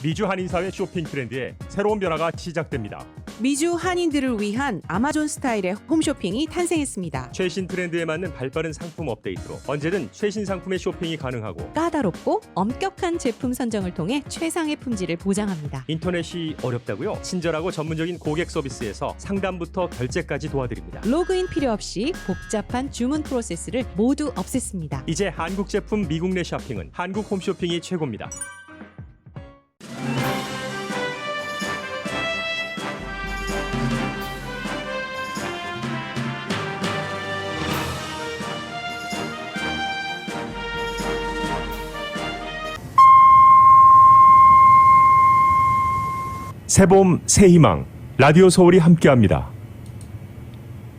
미주 한인사회 쇼핑 트렌드에 새로운 변화가 시작됩니다. 미주 한인들을 위한 아마존 스타일의 홈쇼핑이 탄생했습니다. 최신 트렌드에 맞는 발빠른 상품 업데이트로 언제든 최신 상품의 쇼핑이 가능하고 까다롭고 엄격한 제품 선정을 통해 최상의 품질을 보장합니다. 인터넷이 어렵다고요? 친절하고 전문적인 고객 서비스에서 상담부터 결제까지 도와드립니다. 로그인 필요 없이 복잡한 주문 프로세스를 모두 없앴습니다. 이제 한국 제품 미국 내 쇼핑은 한국 홈쇼핑이 최고입니다. 새봄 새희망 라디오 서울이 함께합니다.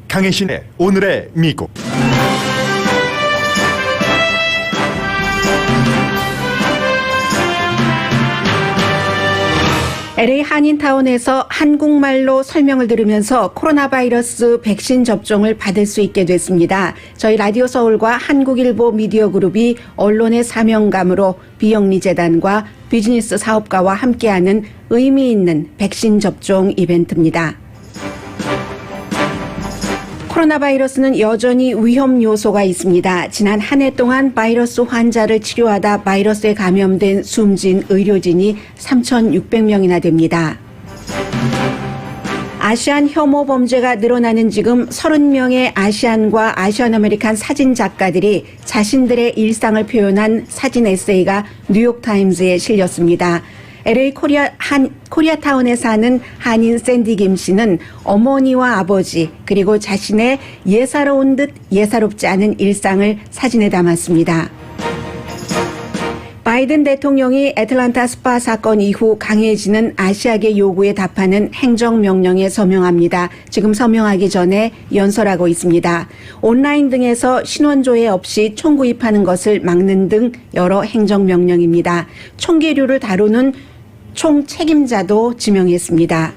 강혜신의 오늘의 미국. LA 한인타운에서 한국말로 설명을 들으면서 코로나 바이러스 백신 접종을 받을 수 있게 됐습니다. 저희 라디오 서울과 한국일보 미디어 그룹이 언론의 사명감으로 비영리재단과 비즈니스 사업가와 함께하는 의미 있는 백신 접종 이벤트입니다. 코로나 바이러스는 여전히 위험 요소가 있습니다. 지난 한 해 동안 바이러스 환자를 치료하다 바이러스에 감염된 숨진 의료진이 3,600명이나 됩니다. 아시안 혐오 범죄가 늘어나는 지금 30명의 아시안과 아시안 아메리칸 사진 작가들이 자신들의 일상을 표현한 사진 에세이가 뉴욕타임즈에 실렸습니다. LA 코리아타운에 사는 한인 샌디 김 씨는 어머니와 아버지 그리고 자신의 예사로운 듯 예사롭지 않은 일상을 사진에 담았습니다. 바이든 대통령이 애틀란타 스파 사건 이후 강해지는 아시아계 요구에 답하는 행정명령에 서명합니다. 지금 서명하기 전에 연설하고 있습니다. 온라인 등에서 신원조회 없이 총 구입하는 것을 막는 등 여러 행정명령입니다. 총계류를 다루는 총 책임자도 지명했습니다.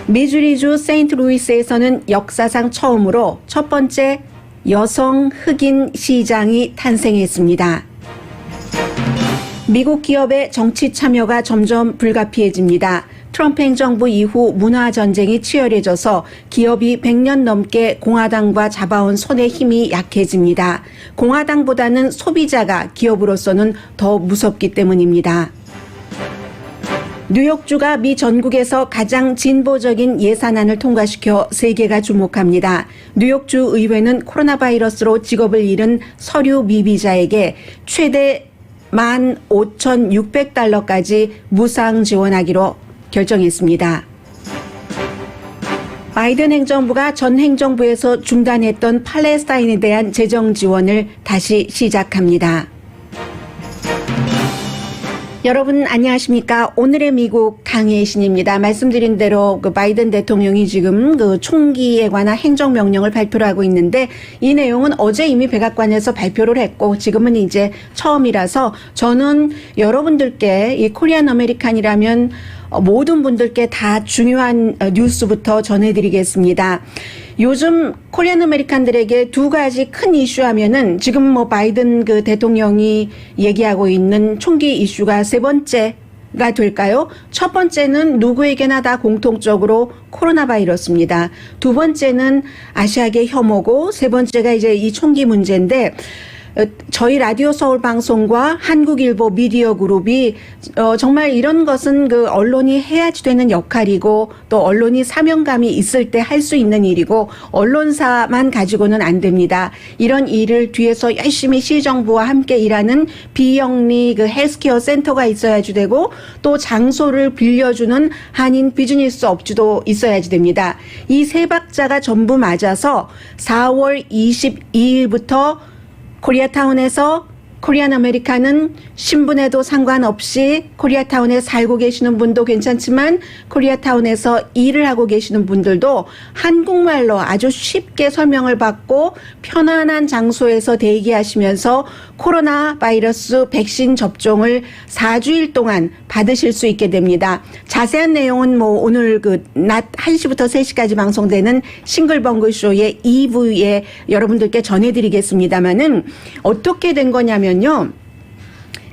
미주리주 세인트루이스에서는 역사상 처음으로 첫 번째 여성 흑인 시장이 탄생했습니다. 미국 기업의 정치 참여가 점점 불가피해집니다. 트럼프 행정부 이후 문화 전쟁이 치열해져서 기업이 100년 넘게 공화당과 잡아온 손의 힘이 약해집니다. 공화당보다는 소비자가 기업으로서는 더 무섭기 때문입니다. 뉴욕주가 미 전국에서 가장 진보적인 예산안을 통과시켜 세계가 주목합니다. 뉴욕주 의회는 코로나 바이러스로 직업을 잃은 서류 미비자에게 최대 15,600달러까지 무상 지원하기로 결정했습니다. 바이든 행정부가 전 행정부에서 중단했던 팔레스타인에 대한 재정 지원을 다시 시작합니다. 여러분 안녕하십니까? 오늘의 미국 강혜신입니다. 말씀드린 대로 바이든 대통령이 지금 총기에 관한 행정명령을 발표를 하고 있는데 이 내용은 어제 이미 백악관에서 발표를 했고 지금은 이제 처음이라서 저는 여러분들께 이 코리안 아메리칸이라면 모든 분들께 다 중요한 뉴스부터 전해드리겠습니다. 요즘 코리안 아메리칸들에게 두 가지 큰 이슈 하면은 지금 바이든 대통령이 얘기하고 있는 총기 이슈가 세 번째가 될까요? 첫 번째는 누구에게나 다 공통적으로 코로나 바이러스입니다. 두 번째는 아시아계 혐오고 세 번째가 이제 이 총기 문제인데 저희 라디오 서울 방송과 한국일보 미디어 그룹이 정말 이런 것은 언론이 해야지 되는 역할이고 또 언론이 사명감이 있을 때 할 수 있는 일이고 언론사만 가지고는 안 됩니다. 이런 일을 뒤에서 열심히 시정부와 함께 일하는 비영리 헬스케어 센터가 있어야지 되고 또 장소를 빌려주는 한인 비즈니스 업주도 있어야지 됩니다. 이 세 박자가 전부 맞아서 4월 22일부터 코리아타운에서 코리안 아메리칸은 신분에도 상관없이 코리아타운에 살고 계시는 분도 괜찮지만 코리아타운에서 일을 하고 계시는 분들도 한국말로 아주 쉽게 설명을 받고 편안한 장소에서 대기하시면서 코로나 바이러스 백신 접종을 4주일 동안 받으실 수 있게 됩니다. 자세한 내용은 오늘 낮 1시부터 3시까지 방송되는 싱글벙글 쇼의 2부에 여러분들께 전해드리겠습니다만은 어떻게 된 거냐면요.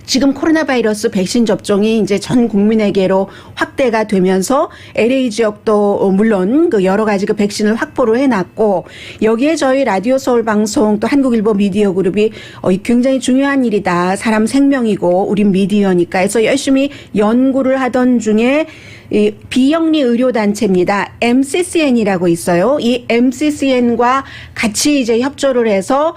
지금 코로나 바이러스 백신 접종이 이제 전 국민에게로 확대가 되면서 LA 지역도 물론 그 여러 가지 그 백신을 확보를 해놨고 여기에 저희 라디오 서울 방송 또 한국일보 미디어 그룹이 굉장히 중요한 일이다. 사람 생명이고 우린 미디어니까 해서 열심히 연구를 하던 중에 이 비영리 의료단체입니다. MCCN이라고 있어요. 이 MCCN과 같이 이제 협조를 해서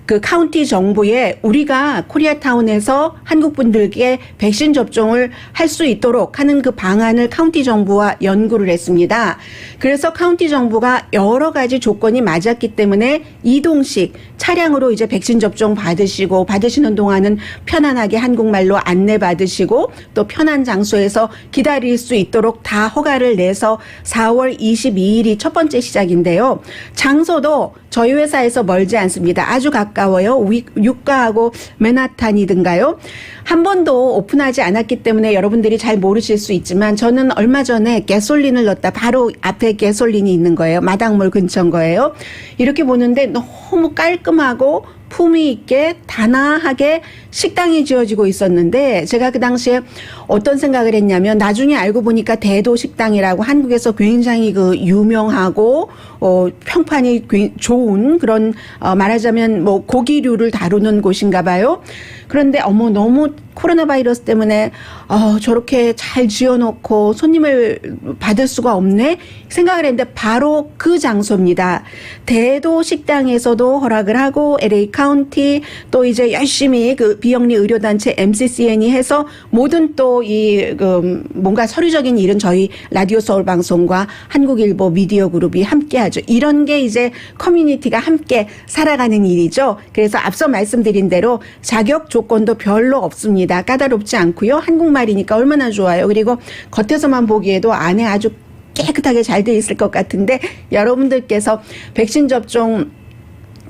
그 카운티 정부에 우리가 코리아타운에서 한국 분들께 백신 접종을 할 수 있도록 하는 그 방안을 카운티 정부와 연구를 했습니다. 그래서 카운티 정부가 여러 가지 조건이 맞았기 때문에 이동식 차량으로 이제 백신 접종 받으시는 동안은 편안하게 한국말로 안내 받으시고 또 편한 장소에서 기다릴 수 있도록 다 허가를 내서 4월 22일이 첫 번째 시작인데요. 장소도 저희 회사에서 멀지 않습니다. 아주 가까워요. 유가하고 맨하탄이든가요. 한 번도 오픈하지 않았기 때문에 여러분들이 잘 모르실 수 있지만 저는 얼마 전에 가솔린을 넣었다. 바로 앞에 가솔린이 있는 거예요. 마당몰 근처인 거예요. 이렇게 보는데 너무 깔끔하고 품위 있게 단아하게 식당이 지어지고 있었는데 제가 그 당시에 어떤 생각을 했냐면 나중에 알고 보니까 대도 식당이라고 한국에서 굉장히 그 유명하고 평판이 좋은 그런 말하자면 뭐 고기류를 다루는 곳인가 봐요. 그런데 너무 코로나 바이러스 때문에 저렇게 잘 지어놓고 손님을 받을 수가 없네 생각을 했는데 바로 그 장소입니다. 대도 식당에서도 허락을 하고 LA 카운티 또 이제 열심히 그 비영리 의료단체 MCCN이 해서 모든 또 뭔가 서류적인 일은 저희 라디오 서울 방송과 한국일보 미디어 그룹이 함께 하죠. 이런 게 이제 커뮤니티가 함께 살아가는 일이죠. 그래서 앞서 말씀드린 대로 자격 조건도 별로 없습니다. 까다롭지 않고요. 한국말이니까 얼마나 좋아요. 그리고 겉에서만 보기에도 안에 아주 깨끗하게 잘 돼 있을 것 같은데 여러분들께서 백신 접종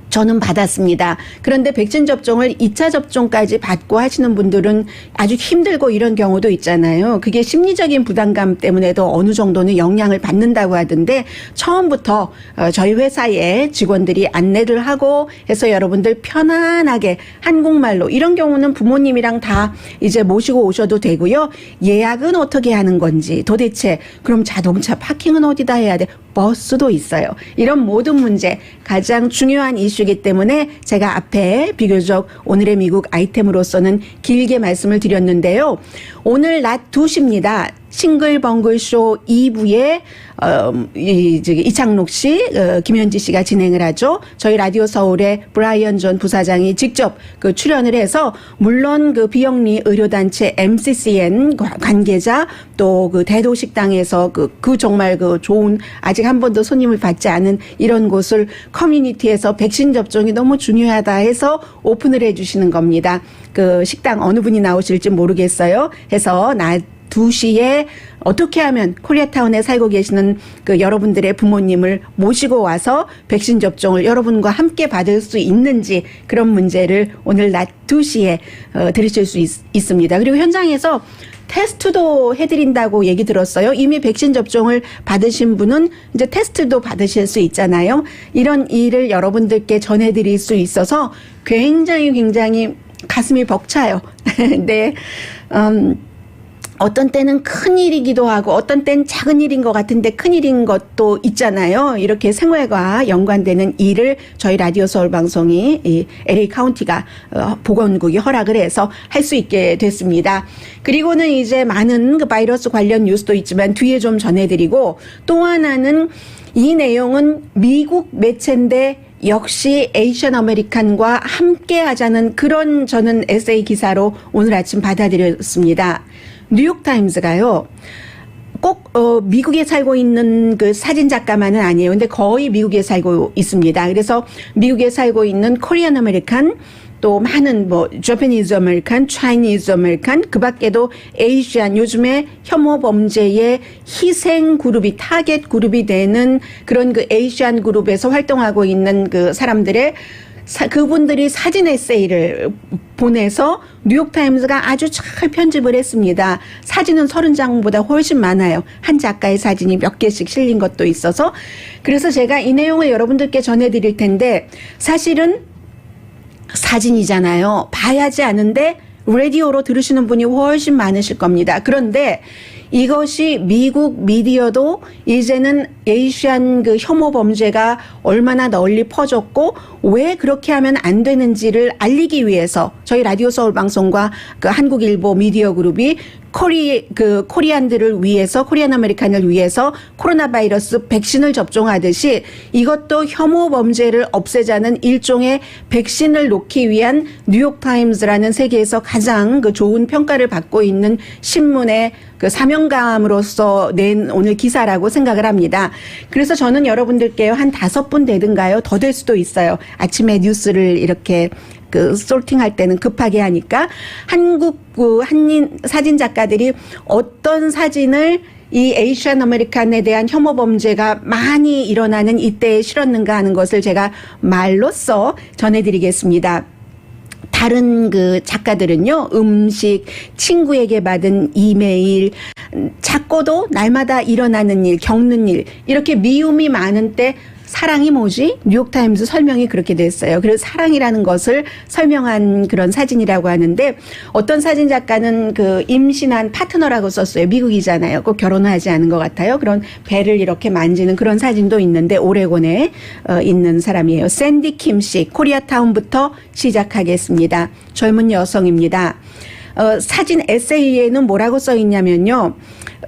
저는 받았습니다. 그런데 백신 접종을 2차 접종까지 받고 하시는 분들은 아주 힘들고 이런 경우도 있잖아요. 그게 심리적인 부담감 때문에도 어느 정도는 영향을 받는다고 하던데 처음부터 저희 회사의 직원들이 안내를 하고 해서 여러분들 편안하게 한국말로 이런 경우는 부모님이랑 다 이제 모시고 오셔도 되고요. 예약은 어떻게 하는 건지 도대체 그럼 자동차 파킹은 어디다 해야 돼? 버스도 있어요. 이런 모든 문제 가장 중요한 이슈이기 때문에 제가 앞에 비교적 오늘의 미국 아이템으로서는 길게 말씀을 드렸는데요. 오늘 낮 2시입니다. 싱글벙글쇼 2부에 이창록 씨, 김현지 씨가 진행을 하죠. 저희 라디오 서울의 브라이언 존 부사장이 직접 그 출연을 해서 물론 그 비영리 의료단체 MCCN 관계자 또 그 대도식당에서 그 정말 그 좋은 아직 한 번도 손님을 받지 않은 이런 곳을 커뮤니티에서 백신 접종이 너무 중요하다 해서 오픈을 해주시는 겁니다. 그 식당 어느 분이 나오실지 모르겠어요. 해서 낮 2시에 어떻게 하면 코리아타운에 살고 계시는 그 여러분들의 부모님을 모시고 와서 백신 접종을 여러분과 함께 받을 수 있는지 그런 문제를 오늘 낮 2시에 들으실 수 있습니다. 그리고 현장에서 테스트도 해드린다고 얘기 들었어요. 이미 백신 접종을 받으신 분은 이제 테스트도 받으실 수 있잖아요. 이런 일을 여러분들께 전해드릴 수 있어서 굉장히 가슴이 벅차요. 네. 어떤 때는 큰 일이기도 하고 어떤 때는 작은 일인 것 같은데 큰 일인 것도 있잖아요. 이렇게 생활과 연관되는 일을 저희 라디오 서울 방송이 이 LA 카운티가 보건국이 허락을 해서 할 수 있게 됐습니다. 그리고는 이제 많은 그 바이러스 관련 뉴스도 있지만 뒤에 좀 전해드리고 또 하나는 이 내용은 미국 매체인데 역시 에이션 아메리칸과 함께 하자는 그런 저는 에세이 기사로 오늘 아침 받아들였습니다. 뉴욕타임즈가요. 꼭 미국에 살고 있는 그 사진 작가만은 아니에요. 근데 거의 미국에 살고 있습니다. 그래서 미국에 살고 있는 코리안 아메리칸 또 많은 Japanese American, Chinese American 그 밖에도 에이시안 요즘에 혐오 범죄의 희생 그룹이 타겟 그룹이 되는 그런 그 에이시안 그룹에서 활동하고 있는 그 사람들의 그분들이 사진 에세이를 보내서 뉴욕타임즈가 아주 잘 편집을 했습니다. 사진은 30장보다 훨씬 많아요. 한 작가의 사진이 몇 개씩 실린 것도 있어서. 그래서 제가 이 내용을 여러분들께 전해드릴 텐데 사실은 사진이잖아요. 봐야지 아는데 라디오로 들으시는 분이 훨씬 많으실 겁니다. 그런데 이것이 미국 미디어도 이제는 에이시안 그 혐오 범죄가 얼마나 널리 퍼졌고 왜 그렇게 하면 안 되는지를 알리기 위해서 저희 라디오 서울 방송과 그 한국일보 미디어 그룹이 코리안들을 위해서 코리안 아메리칸을 위해서 코로나 바이러스 백신을 접종하듯이 이것도 혐오 범죄를 없애자는 일종의 백신을 놓기 위한 뉴욕타임즈라는 세계에서 가장 그 좋은 평가를 받고 있는 신문의 그 사명감으로서 낸 오늘 기사라고 생각을 합니다. 그래서 저는 여러분들께 한 5분 되든가요? 더 될 수도 있어요. 아침에 뉴스를 이렇게 솔팅할 때는 급하게 하니까 한국 한인 사진 작가들이 어떤 사진을 이 에이시안 아메리칸에 대한 혐오 범죄가 많이 일어나는 이때에 실었는가 하는 것을 제가 말로써 전해드리겠습니다. 다른 그 작가들은요, 음식, 친구에게 받은 이메일, 작고도 날마다 일어나는 일, 겪는 일, 이렇게 미움이 많은 때 사랑이 뭐지? 뉴욕타임즈 설명이 그렇게 됐어요. 그래서 사랑이라는 것을 설명한 그런 사진이라고 하는데 어떤 사진 작가는 그 임신한 파트너라고 썼어요. 미국이잖아요. 꼭 결혼을 하지 않은 것 같아요. 그런 배를 이렇게 만지는 그런 사진도 있는데 오레곤에 있는 사람이에요. 샌디 킴 씨, 코리아타운부터 시작하겠습니다. 젊은 여성입니다. 사진 에세이에는 뭐라고 써 있냐면요.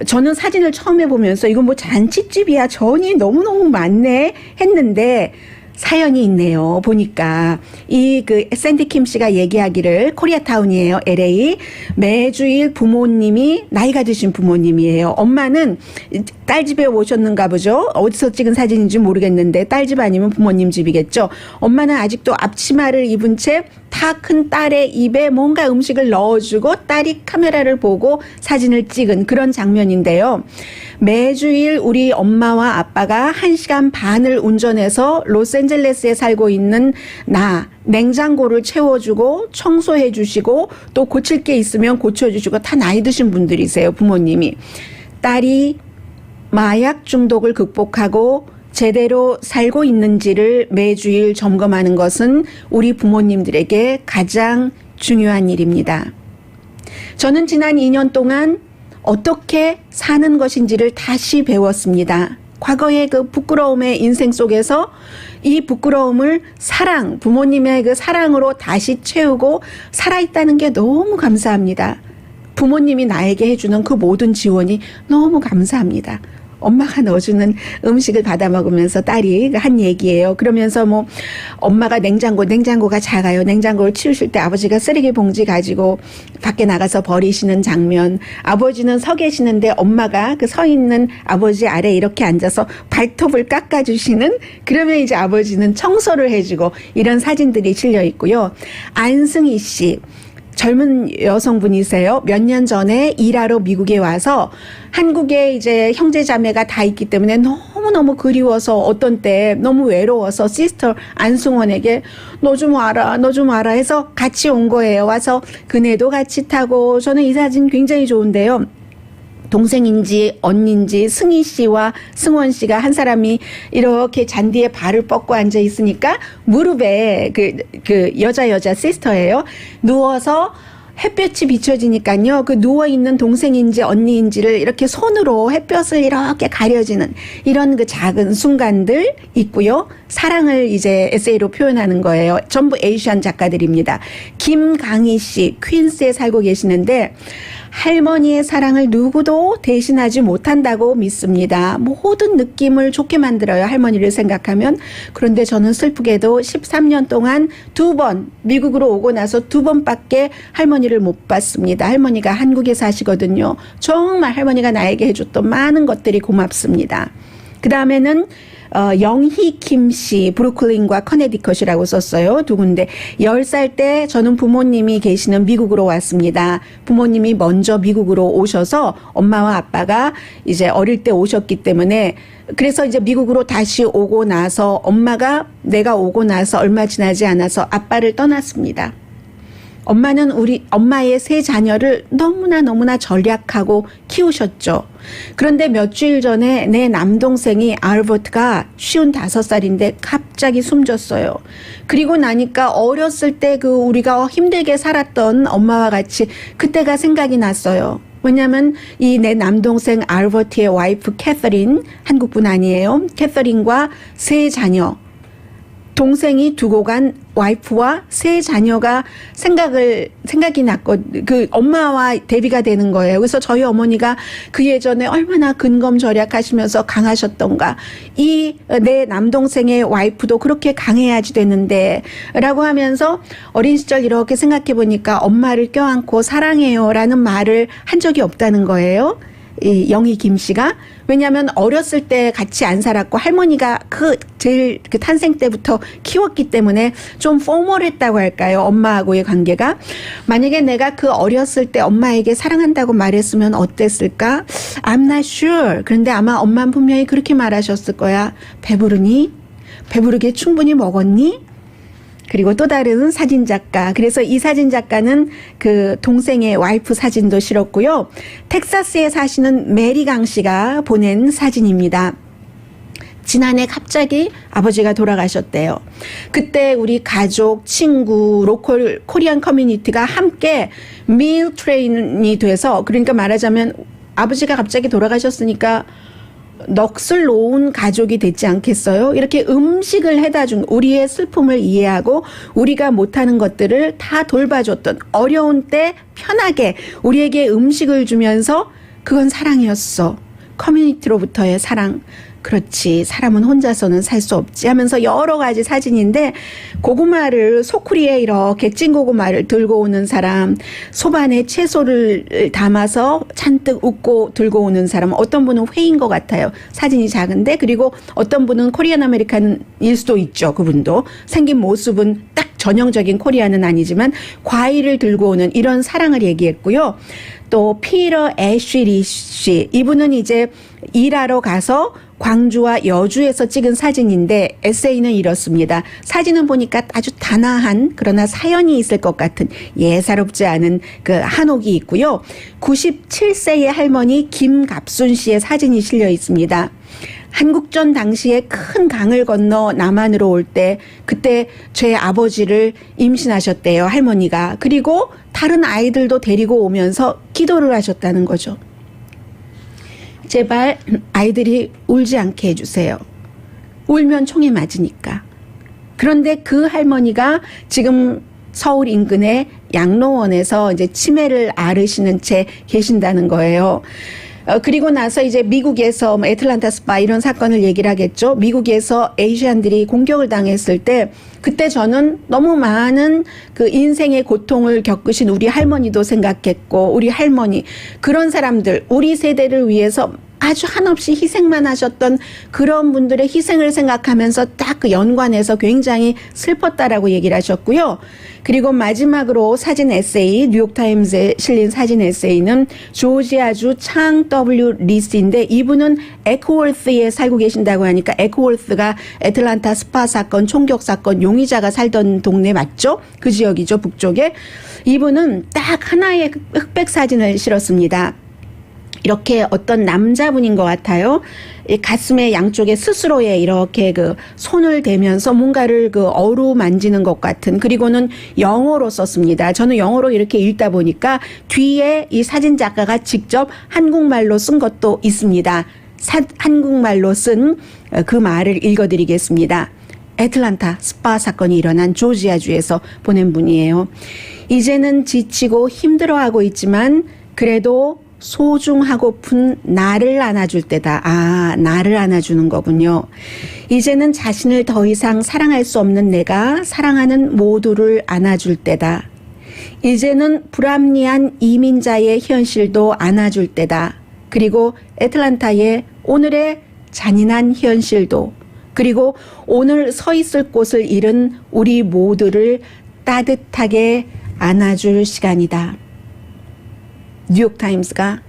저는 사진을 처음에 보면서 이건 뭐 잔치집이야. 전이 너무너무 많네 했는데 사연이 있네요. 보니까 이 그 샌디 킴 씨가 얘기하기를 코리아타운이에요. LA. 매주일 부모님이 나이가 드신 부모님이에요. 엄마는 딸 집에 오셨는가 보죠. 어디서 찍은 사진인지 모르겠는데 딸 집 아니면 부모님 집이겠죠. 엄마는 아직도 앞치마를 입은 채 다 큰 딸의 입에 뭔가 음식을 넣어주고 딸이 카메라를 보고 사진을 찍은 그런 장면인데요. 매주일 우리 엄마와 아빠가 1시간 반을 운전해서 로스앤젤레스에 살고 있는 나 냉장고를 채워주고 청소해 주시고 또 고칠 게 있으면 고쳐주시고 다 나이 드신 분들이세요. 부모님이. 딸이 마약 중독을 극복하고 제대로 살고 있는지를 매주일 점검하는 것은 우리 부모님들에게 가장 중요한 일입니다. 저는 지난 2년 동안 어떻게 사는 것인지를 다시 배웠습니다. 과거의 그 부끄러움의 인생 속에서 이 부끄러움을 사랑, 부모님의 그 사랑으로 다시 채우고 살아있다는 게 너무 감사합니다. 부모님이 나에게 해주는 그 모든 지원이 너무 감사합니다. 엄마가 넣어주는 음식을 받아 먹으면서 딸이 한 얘기예요. 그러면서 뭐 엄마가 냉장고가 작아요. 냉장고를 치우실 때 아버지가 쓰레기 봉지 가지고 밖에 나가서 버리시는 장면. 아버지는 서 계시는데 엄마가 그 서 있는 아버지 아래 이렇게 앉아서 발톱을 깎아주시는, 그러면 이제 아버지는 청소를 해주고, 이런 사진들이 실려 있고요. 안승희 씨. 젊은 여성분이세요. 몇 년 전에 일하러 미국에 와서 한국에 이제 형제 자매가 다 있기 때문에 너무너무 그리워서 어떤 때 너무 외로워서 시스터 안승원에게 너 좀 와라 해서 같이 온 거예요. 와서 그네도 같이 타고, 저는 이 사진 굉장히 좋은데요. 동생인지 언니인지 승희 씨와 승원 씨가 한 사람이 이렇게 잔디에 발을 뻗고 앉아 있으니까 무릎에 그 여자 시스터예요. 누워서 햇볕이 비춰지니까요. 그 누워있는 동생인지 언니인지를 이렇게 손으로 햇볕을 이렇게 가려지는 이런 그 작은 순간들 있고요. 사랑을 이제 에세이로 표현하는 거예요. 전부 에이시안 작가들입니다. 김강희 씨, 퀸스에 살고 계시는데 할머니의 사랑을 누구도 대신하지 못한다고 믿습니다. 모든 느낌을 좋게 만들어요. 할머니를 생각하면. 그런데 저는 슬프게도 13년 동안 2번, 미국으로 오고 나서 2번밖에 할머니를 못 봤습니다. 할머니가 한국에 사시거든요. 정말 할머니가 나에게 해줬던 많은 것들이 고맙습니다. 그 다음에는 영희 킴 씨, 브루클린과 커네디컷이라고 썼어요. 두 군데. 10살 때 저는 부모님이 계시는 미국으로 왔습니다. 부모님이 먼저 미국으로 오셔서 엄마와 아빠가 이제 어릴 때 오셨기 때문에, 그래서 이제 미국으로 다시 오고 나서 엄마가 내가 오고 나서 얼마 지나지 않아서 아빠를 떠났습니다. 엄마는 우리 엄마의 세 자녀를 너무나 전략하고 키우셨죠. 그런데 몇 주일 전에 내 남동생이 알버트가 55살인데 갑자기 숨졌어요. 그리고 나니까 어렸을 때 그 우리가 힘들게 살았던 엄마와 같이 그때가 생각이 났어요. 왜냐하면 이 내 남동생 알버트의 와이프 캐서린, 한국분 아니에요. 캐서린과 세 자녀, 동생이 두고 간 와이프와 세 자녀가 생각이 났고, 그 엄마와 대비가 되는 거예요. 그래서 저희 어머니가 그 예전에 얼마나 근검절약하시면서 강하셨던가. 이 내 남동생의 와이프도 그렇게 강해야지 되는데, 라고 하면서 어린 시절 이렇게 생각해 보니까 엄마를 껴안고 사랑해요 라는 말을 한 적이 없다는 거예요. 이 영희 김 씨가. 왜냐하면 어렸을 때 같이 안 살았고 할머니가 제일 탄생 때부터 키웠기 때문에 좀 포멀했다고 할까요? 엄마하고의 관계가. 만약에 내가 그 어렸을 때 엄마에게 사랑한다고 말했으면 어땠을까? I'm not sure. 그런데 아마 엄마는 분명히 그렇게 말하셨을 거야. 배부르니? 배부르게 충분히 먹었니? 그리고 또 다른 사진작가. 그래서 이 사진작가는 그 동생의 와이프 사진도 실었고요. 텍사스에 사시는 메리강 씨가 보낸 사진입니다. 지난해 갑자기 아버지가 돌아가셨대요. 그때 우리 가족, 친구, 로컬 코리안 커뮤니티가 함께 밀 트레인이 돼서, 그러니까 말하자면 아버지가 갑자기 돌아가셨으니까 넋을 놓은 가족이 됐지 않겠어요? 이렇게 음식을 해다 준, 우리의 슬픔을 이해하고 우리가 못하는 것들을 다 돌봐줬던, 어려운 때 편하게 우리에게 음식을 주면서, 그건 사랑이었어. 커뮤니티로부터의 사랑. 그렇지, 사람은 혼자서는 살 수 없지 하면서 여러 가지 사진인데, 고구마를, 소쿠리에 이렇게 찐 고구마를 들고 오는 사람, 소반에 채소를 담아서 잔뜩 웃고 들고 오는 사람, 어떤 분은 회인 것 같아요. 사진이 작은데. 그리고 어떤 분은 코리안 아메리칸일 수도 있죠. 그분도 생긴 모습은 딱 전형적인 코리안은 아니지만 과일을 들고 오는 이런 사랑을 얘기했고요. 또 피터 애쉬리 씨, 이분은 이제 일하러 가서 광주와 여주에서 찍은 사진인데, 에세이는 이렇습니다. 사진은 보니까 아주 단아한, 그러나 사연이 있을 것 같은 예사롭지 않은 그 한옥이 있고요. 97세의 할머니 김갑순 씨의 사진이 실려 있습니다. 한국전 당시에 큰 강을 건너 남한으로 올 때, 그때 제 아버지를 임신하셨대요, 할머니가. 그리고 다른 아이들도 데리고 오면서 기도를 하셨다는 거죠. 제발 아이들이 울지 않게 해주세요. 울면 총에 맞으니까. 그런데 그 할머니가 지금 서울 인근의 양로원에서 이제 치매를 앓으시는 채 계신다는 거예요. 그리고 나서 이제 미국에서 애틀란타 스파 이런 사건을 얘기를 하겠죠. 미국에서 에이시안들이 공격을 당했을 때, 그때 저는 너무 많은 그 인생의 고통을 겪으신 우리 할머니도 생각했고, 우리 할머니, 그런 사람들, 우리 세대를 위해서 아주 한없이 희생만 하셨던 그런 분들의 희생을 생각하면서 딱 그 연관해서 굉장히 슬펐다라고 얘기를 하셨고요. 그리고 마지막으로 사진 에세이, 뉴욕타임즈에 실린 사진 에세이는 조지아주 창 W. 리스인데, 이분은 에크월스에 살고 계신다고 하니까, 에크월스가 애틀란타 스파 사건, 총격 사건 용의자가 살던 동네 맞죠? 그 지역이죠, 북쪽에. 이분은 딱 하나의 흑백 사진을 실었습니다. 이렇게 어떤 남자분인 것 같아요. 이 가슴의 양쪽에 스스로에 이렇게 그 손을 대면서 뭔가를 그 어루만지는 것 같은, 그리고는 영어로 썼습니다. 저는 영어로 이렇게 읽다 보니까 뒤에 이 사진 작가가 직접 한국말로 쓴 것도 있습니다. 한국말로 쓴 그 말을 읽어드리겠습니다. 애틀란타 스파 사건이 일어난 조지아주에서 보낸 분이에요. 이제는 지치고 힘들어하고 있지만 그래도 소중하고픈 나를 안아줄 때다. 아, 나를 안아주는 거군요. 이제는 자신을 더 이상 사랑할 수 없는 내가 사랑하는 모두를 안아줄 때다. 이제는 불합리한 이민자의 현실도 안아줄 때다. 그리고 애틀란타의 오늘의 잔인한 현실도, 그리고 오늘 서 있을 곳을 잃은 우리 모두를 따뜻하게 안아줄 시간이다. 뉴욕타임스가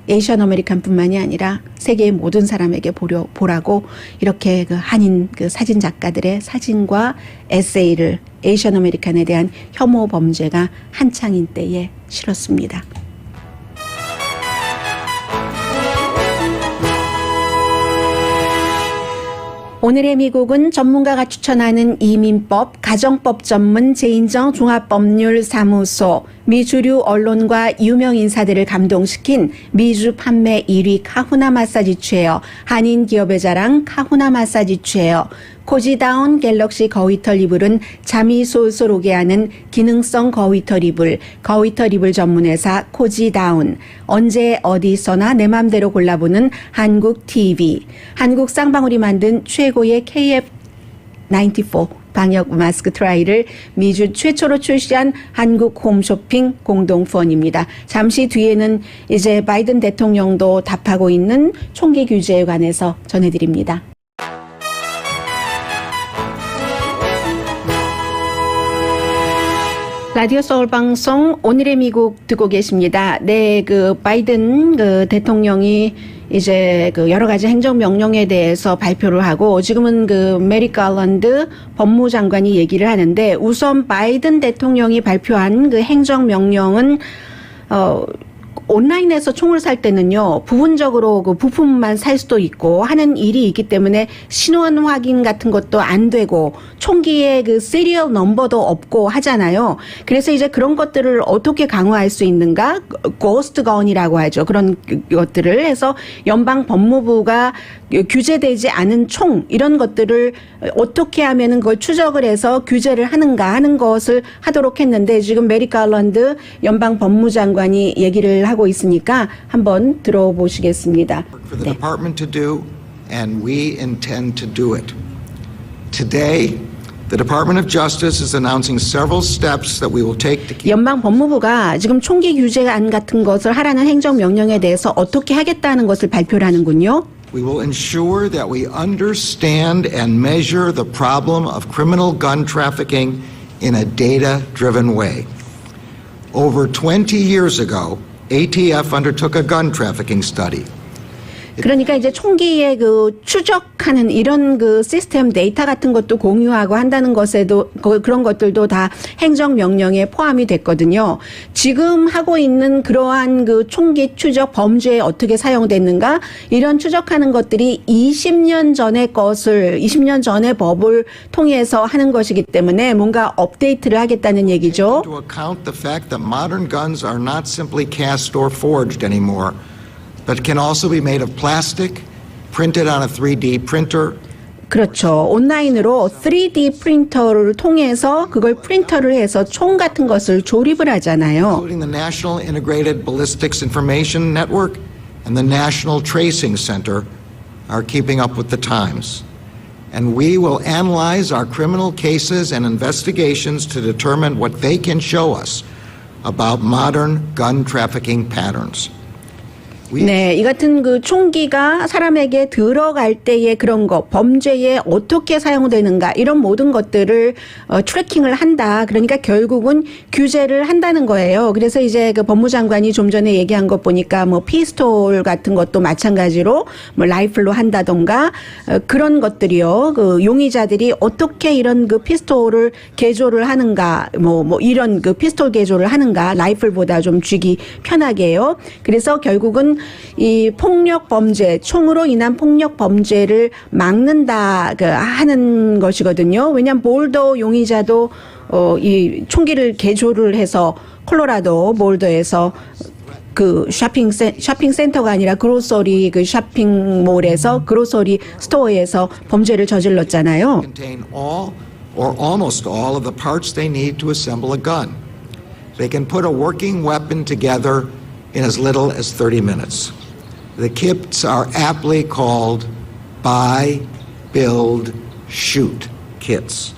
에이시안 아메리칸뿐만이 아니라 세계의 모든 사람에게 보라고 이렇게 그 한인 그 사진 작가들의 사진과 에세이를 에이션 아메리칸에 대한 혐오 범죄가 한창인 때에 실었습니다. 오늘의 미국은 전문가가 추천하는 이민법, 가정법 전문 재인정 종합법률사무소, 미주류 언론과 유명 인사들을 감동시킨 미주 판매 1위 카후나 마사지 체어, 한인 기업의 자랑 카후나 마사지 체어, 코지다운 갤럭시 거위털 이불은 잠이 솔솔 오게 하는 기능성 거위털 이불, 거위털 이불 전문회사 코지다운, 언제 어디서나 내 맘대로 골라보는 한국 TV, 한국 쌍방울이 만든 최고의 KF94 방역 마스크 트라이를 미주 최초로 출시한 한국 홈쇼핑 공동펀입니다. 잠시 뒤에는 이제 바이든 대통령도 답하고 있는 총기 규제에 관해서 전해드립니다. 라디오 서울 방송 오늘의 미국 듣고 계십니다. 네, 바이든 대통령이 이제 여러 가지 행정명령에 대해서 발표를 하고 지금은 메리 갈란드 법무장관이 얘기를 하는데 우선 바이든 대통령이 발표한 행정명령은 온라인에서 총을 살 때는요, 부분적으로 부품만 살 수도 있고 하는 일이 있기 때문에 신원 확인 같은 것도 안 되고 총기의 시리얼 넘버도 없고 하잖아요. 그래서 이제 그런 것들을 어떻게 강화할 수 있는가? 고스트 건이라고 하죠. 그런 것들을 해서 연방 법무부가 규제되지 않은 총 이런 것들을 어떻게 하면은 그걸 추적을 해서 규제를 하는가 하는 것을 하도록 했는데 지금 메리 갈란드 연방 법무장관이 얘기를 하고 있으니까 한번 들어보시겠습니다. For the department to do, and we intend to do it. Today, the Department of Justice is announcing several steps that we will take to keep. 연방 법무부가 지금 총기 규제안 같은 것을 하라는 행정명령에 대해서 어떻게 하겠다는 것을 발표를 하는군요. We will ensure that we understand and measure the problem of criminal gun trafficking in a data-driven way. Over 20 years ago, ATF undertook a gun trafficking study. 그러니까 이제 총기의 추적하는 이런 시스템 데이터 같은 것도 공유하고 한다는 것에도 그런 것들도 다 행정명령에 포함이 됐거든요. 지금 하고 있는 그러한 총기 추적 범죄에 어떻게 사용됐는가 이런 추적하는 것들이 20년 전의 법을 통해서 하는 것이기 때문에 뭔가 업데이트를 하겠다는 얘기죠. To account the fact that modern guns are not simply cast or forged anymore. But can also be made of plastic, printed on a 3D printer. 그렇죠. 온라인으로 3D 프린터를 통해서 그걸 프린터를 해서 총 같은 것을 조립을 하잖아요. Including the National Integrated Ballistics Information Network and the National Tracing Center are keeping up with the times. And we will analyze our criminal cases and investigations to determine what they can show us about modern gun trafficking patterns. 네, 이 같은 총기가 사람에게 들어갈 때의 그런 거, 범죄에 어떻게 사용되는가, 이런 모든 것들을 트래킹을 한다. 그러니까 결국은 규제를 한다는 거예요. 그래서 이제 법무장관이 좀 전에 얘기한 것 보니까 피스톨 같은 것도 마찬가지로 라이플로 한다던가, 그런 것들이요. 용의자들이 어떻게 이런 피스톨을 개조를 하는가, 이런 피스톨 개조를 하는가, 라이플보다 좀 쥐기 편하게요. 그래서 결국은 이 폭력 범죄, 총으로 인한 폭력 범죄를 막는다 하는 것이거든요. 왜냐하면 볼더 용의자도 이 총기를 개조를 해서 콜로라도 볼더에서 쇼핑 센터가 아니라 그로서리 쇼핑몰에서 그로서리 스토어에서 범죄를 저질렀잖아요. Contain all or almost all of the parts they need to assemble a gun. They can put a working weapon together in as little as 30 minutes. The kits are aptly called buy, build, shoot kits.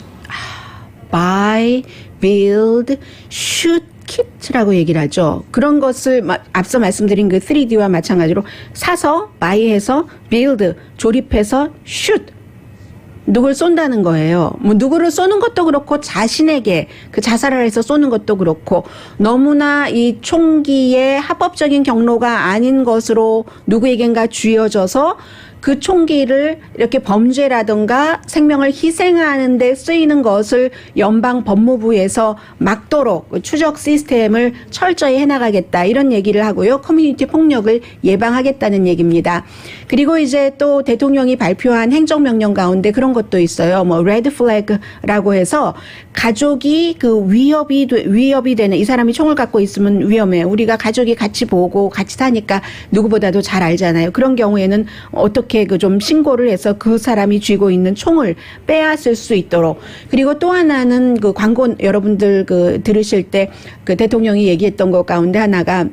buy, build, shoot kit라고 얘기를 하죠. 그런 것을 앞서 말씀드린 3D와 마찬가지로 사서, buy해서, build, 조립해서, shoot. 누굴 쏜다는 거예요. 누구를 쏘는 것도 그렇고 자신에게 자살을 해서 쏘는 것도 그렇고 너무나 이 총기의 합법적인 경로가 아닌 것으로 누구에겐가 쥐어져서 그 총기를 이렇게 범죄라든가 생명을 희생하는 데 쓰이는 것을 연방 법무부에서 막도록 추적 시스템을 철저히 해나가겠다 이런 얘기를 하고요. 커뮤니티 폭력을 예방하겠다는 얘기입니다. 그리고 이제 또 대통령이 발표한 행정명령 가운데 그런 것도 있어요. 뭐 레드 플래그라고 해서 가족이 그 위협이 되는, 이 사람이 총을 갖고 있으면 위험해. 우리가 가족이 같이 보고 같이 사니까 누구보다도 잘 알잖아요. 그런 경우에는 어떻게 그 좀 신고를 해서 그 사람이 쥐고 있는 총을 빼앗을 수 있도록. 그리고 또 하나는 그 광고 여러분들 그 들으실 때 그 대통령이 얘기했던 것 가운데 하나가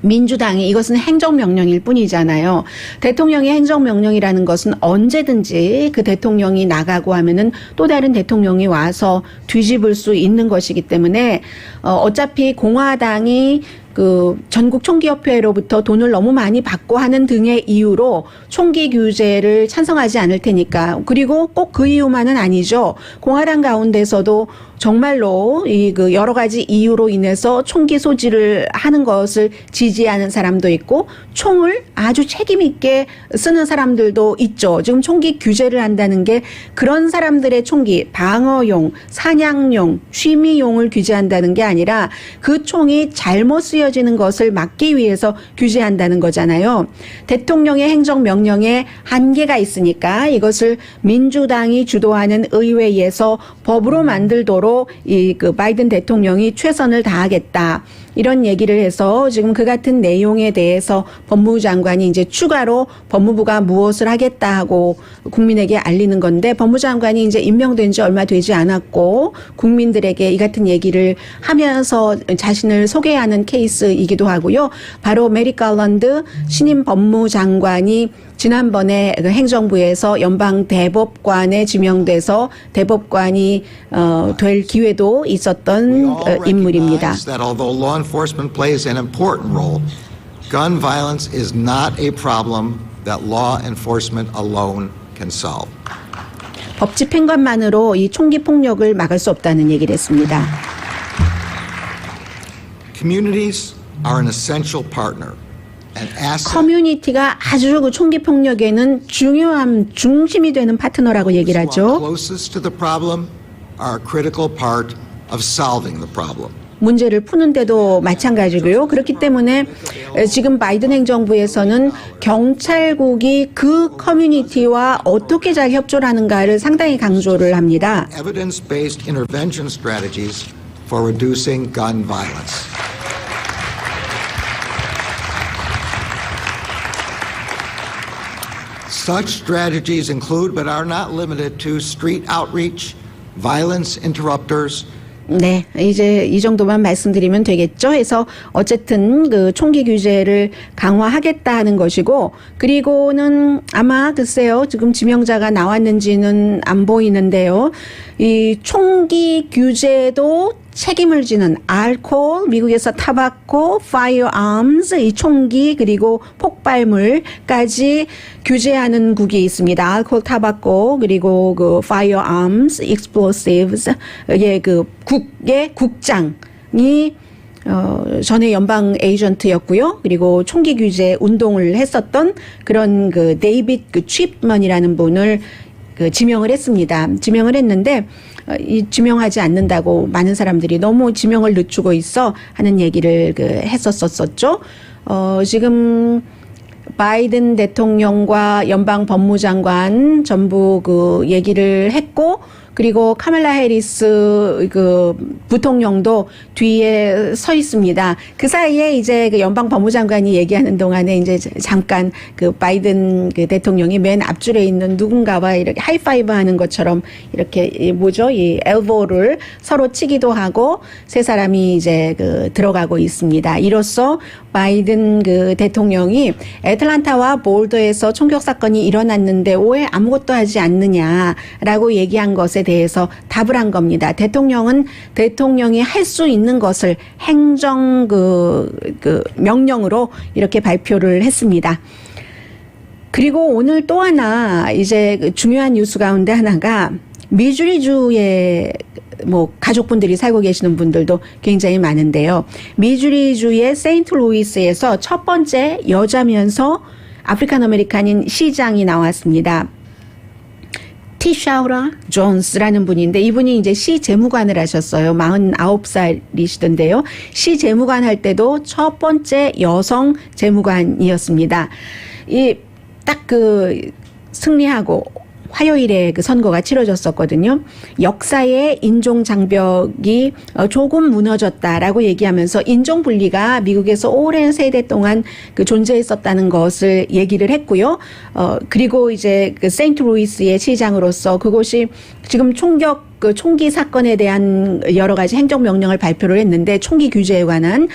민주당이 이것은 행정명령일 뿐이잖아요. 대통령의 행정명령이라는 것은 언제든지 그 대통령이 나가고 하면은 또 다른 대통령이 와서 뒤집을 수 있는 것이기 때문에 어차피 공화당이 그 전국 총기협회로부터 돈을 너무 많이 받고 하는 등의 이유로 총기 규제를 찬성하지 않을 테니까. 그리고 꼭 그 이유만은 아니죠. 공화당 가운데서도 정말로 이 그 여러 가지 이유로 인해서 총기 소지를 하는 것을 지지하는 사람도 있고 총을 아주 책임 있게 쓰는 사람들도 있죠. 지금 총기 규제를 한다는 게 그런 사람들의 총기, 방어용, 사냥용, 취미용을 규제한다는 게 아니라 그 총이 잘못 쓰여지는 것을 막기 위해서 규제한다는 거잖아요. 대통령의 행정명령에 한계가 있으니까 이것을 민주당이 주도하는 의회에서 법으로 만들도록 이 그 바이든 대통령이 최선을 다하겠다. 이런 얘기를 해서 지금 그 같은 내용에 대해서 법무부 장관이 이제 추가로 법무부가 무엇을 하겠다 하고 국민에게 알리는 건데, 법무부 장관이 이제 임명된 지 얼마 되지 않았고 국민들에게 이 같은 얘기를 하면서 자신을 소개하는 케이스이기도 하고요. 바로 메릭 갈런드 신임 법무부 장관이 지난번에 그 행정부에서 연방 대법관에 지명돼서 대법관이 될 기회도 있었던 인물입니다. That although law enforcement plays an important role, gun violence is not a problem that law enforcement alone can solve. 법 집행 것만으로 이 총기 폭력을 막을 수 없다는 얘기를 했습니다. Communities are an essential partner. 커뮤니티가 아주 그 총기 폭력에는 중요한 중심이 되는 파트너라고 얘기를 하죠. Closest to the problem are a critical part of solving the problem. 문제를 푸는데도 마찬가지고요. 그렇기 때문에 지금 바이든 행정부에서는 경찰국이 그 커뮤니티와 어떻게 잘 협조를 하는가를 상당히 강조를 합니다. Evidence-based intervention strategies for reducing gun violence. Such strategies include, but are not limited to, street outreach, violence interrupters. 네, 이제 이 정도만 말씀드리면 되겠죠. 해서 어쨌든 그 총기 규제를 강화하겠다 하는 것이고, 그리고는 아마 글쎄요, 지금 지명자가 나왔는지는 안 보이는데요. 이 총기 규제도 책임을 지는 알코올, 미국에서 타바코, firearms, 이 총기 그리고 폭발물까지 규제하는 국이 있습니다. 알코올, 타바코 그리고 그 firearms, explosives, 예, 그 국의 국장이 전에 연방 에이전트였고요. 그리고 총기 규제 운동을 했었던 그런 그 데이빗 그 칩먼이라는 분을 그 지명을 했습니다. 지명을 했는데 이 지명하지 않는다고 많은 사람들이 너무 지명을 늦추고 있어 하는 얘기를 그 했었었죠. 지금 바이든 대통령과 연방 법무장관 전부 그 얘기를 했고, 그리고 카멜라 해리스 그 부통령도 뒤에 서 있습니다. 그 사이에 이제 그 연방 법무장관이 얘기하는 동안에 이제 잠깐 그 바이든 그 대통령이 맨 앞줄에 있는 누군가와 이렇게 하이파이브 하는 것처럼 이렇게 뭐죠? 이 엘보를 서로 치기도 하고 세 사람이 이제 그 들어가고 있습니다. 이로써 바이든 그 대통령이 애틀란타와 볼더에서 총격 사건이 일어났는데 왜 아무것도 하지 않느냐라고 얘기한 것에 대해서 답을 한 겁니다. 대통령은 대통령이 할 수 있는 것을 행정 그 명령으로 이렇게 발표를 했습니다. 그리고 오늘 또 하나 이제 중요한 뉴스 가운데 하나가 미주리주의 뭐 가족분들이 살고 계시는 분들도 굉장히 많은데요. 미주리주의 세인트루이스에서 첫 번째 여자면서 아프리칸 아메리칸인 시장이 나왔습니다. 티샤우라 존스라는 분인데 이분이 이제 시 재무관을 하셨어요. 49살이시던데요. 시 재무관 할 때도 첫 번째 여성 재무관이었습니다. 딱 승리하고 화요일에 그 선거가 치러졌었거든요. 역사의 인종 장벽이 조금 무너졌다라고 얘기하면서 인종 분리가 미국에서 오랜 세대 동안 그 존재했었다는 것을 얘기를 했고요. 그리고 이제 그 세인트루이스의 시장으로서 그곳이 지금 총기 사건에 대한 여러 가지 행정명령을 발표를 했는데 총기 규제에 관한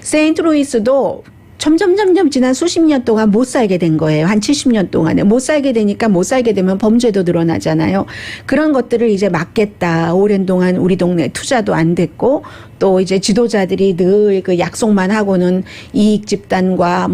세인트루이스도 점점 지난 수십 년 동안 못 살게 된 거예요. 한 70년 동안에. 못 살게 되면 범죄도 늘어나잖아요. 그런 것들을 이제 막겠다. 오랜 동안 우리 동네 투자도 안 됐고 또 이제 지도자들이 늘 그 약속만 하고는 이익 집단과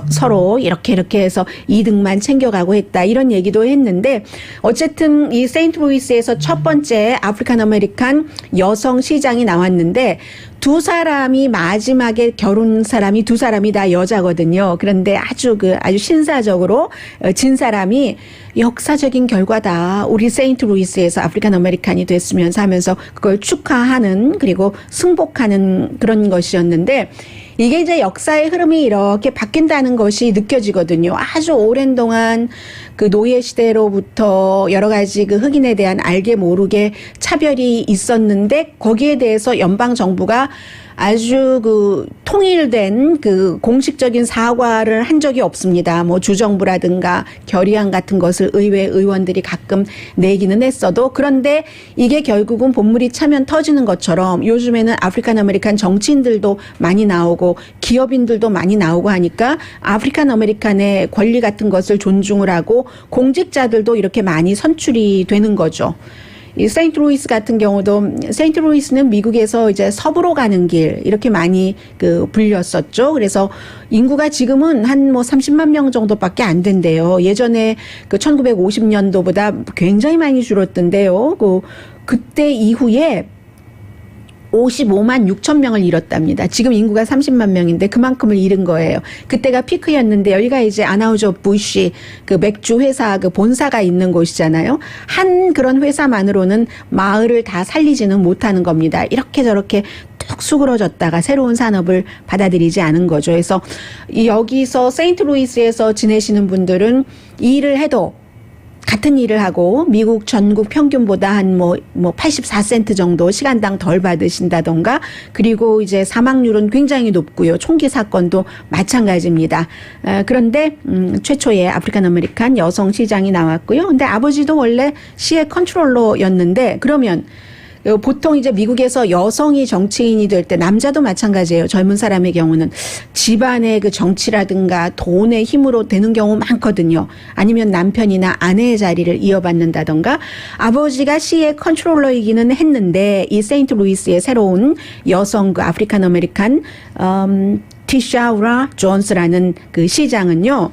서로 이렇게 해서 이득만 챙겨가고 했다. 이런 얘기도 했는데 어쨌든 이 세인트루이스에서 첫 번째 아프리칸 아메리칸 여성 시장이 나왔는데 두 사람이 마지막에 결혼 사람이 두 사람이 다 여자거든요. 그런데 아주 신사적으로 진 사람이 역사적인 결과다. 우리 세인트루이스에서 아프리칸 아메리칸이 됐으면서 하면서 그걸 축하하는 그리고 승복하는 그런 것이었는데 이게 이제 역사의 흐름이 이렇게 바뀐다는 것이 느껴지거든요. 아주 오랜 동안 그 노예 시대로부터 여러 가지 그 흑인에 대한 알게 모르게 차별이 있었는데 거기에 대해서 연방 정부가 아주 그 통일된 그 공식적인 사과를 한 적이 없습니다. 주정부라든가 결의안 같은 것을 의회 의원들이 가끔 내기는 했어도 그런데 이게 결국은 본물이 차면 터지는 것처럼 요즘에는 아프리칸 아메리칸 정치인들도 많이 나오고 기업인들도 많이 나오고 하니까 아프리칸 아메리칸의 권리 같은 것을 존중을 하고 공직자들도 이렇게 많이 선출이 되는 거죠. 이 세인트루이스 같은 경우도 세인트루이스는 미국에서 이제 서부로 가는 길 이렇게 많이 불렸었죠. 그래서 인구가 지금은 한 30만 명 정도밖에 안 된대요. 예전에 1950년도보다 굉장히 많이 줄었던데요. 그때 이후에 55만 6천 명을 잃었답니다. 지금 인구가 30만 명인데 그만큼을 잃은 거예요. 그때가 피크였는데 여기가 이제 아나우저 부시 그 맥주 회사 그 본사가 있는 곳이잖아요. 한 그런 회사만으로는 마을을 다 살리지는 못하는 겁니다. 이렇게 저렇게 뚝 수그러졌다가 새로운 산업을 받아들이지 않은 거죠. 그래서 여기서 세인트루이스에서 지내시는 분들은 이 일을 해도 같은 일을 하고 미국 전국 평균보다 한 84센트 정도 시간당 덜 받으신다던가 그리고 이제 사망률은 굉장히 높고요. 총기 사건도 마찬가지입니다. 그런데 최초의 아프리칸 아메리칸 여성 시장이 나왔고요. 근데 아버지도 원래 시의 컨트롤러였는데 그러면 보통 이제 미국에서 여성이 정치인이 될 때 남자도 마찬가지예요. 젊은 사람의 경우는 집안의 그 정치라든가 돈의 힘으로 되는 경우 많거든요. 아니면 남편이나 아내의 자리를 이어받는다던가 아버지가 시의 컨트롤러이기는 했는데 이 세인트루이스의 새로운 여성 그 아프리칸 아메리칸 티샤우라 존스라는 그 시장은요.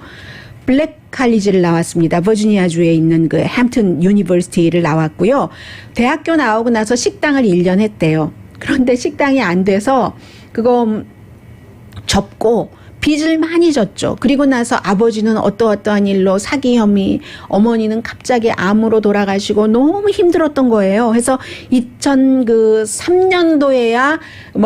블랙 칼리지를 나왔습니다. 버지니아주에 있는 그 햄튼 유니버시티를 나왔고요. 대학교 나오고 나서 식당을 1년 했대요. 그런데 식당이 안 돼서 그거 접고 빚을 많이 졌죠. 그리고 나서 아버지는 어떠한 일로 사기 혐의, 어머니는 갑자기 암으로 돌아가시고 너무 힘들었던 거예요. 그래서 2003년도에야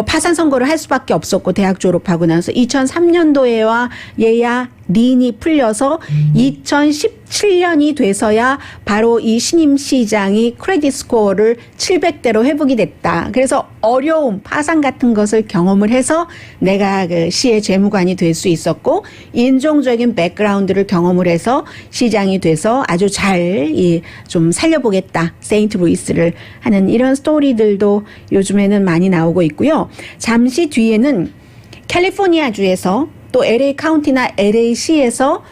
파산 선고를 할 수밖에 없었고 대학 졸업하고 나서 2003년도에야 얘야 린이 풀려서 2017년이 돼서야 바로 이 신임 시장이 크레딧 스코어를 700대로 회복이 됐다. 그래서 어려움, 파산 같은 것을 경험을 해서 내가 그 시의 재무관이 될 수 있었고 인종적인 백그라운드를 경험을 해서 시장이 돼서 아주 잘 좀 살려보겠다. 세인트루이스를 하는 이런 스토리들도 요즘에는 많이 나오고 있고요. 잠시 뒤에는 캘리포니아주에서 또 LA 카운티나 LA시에서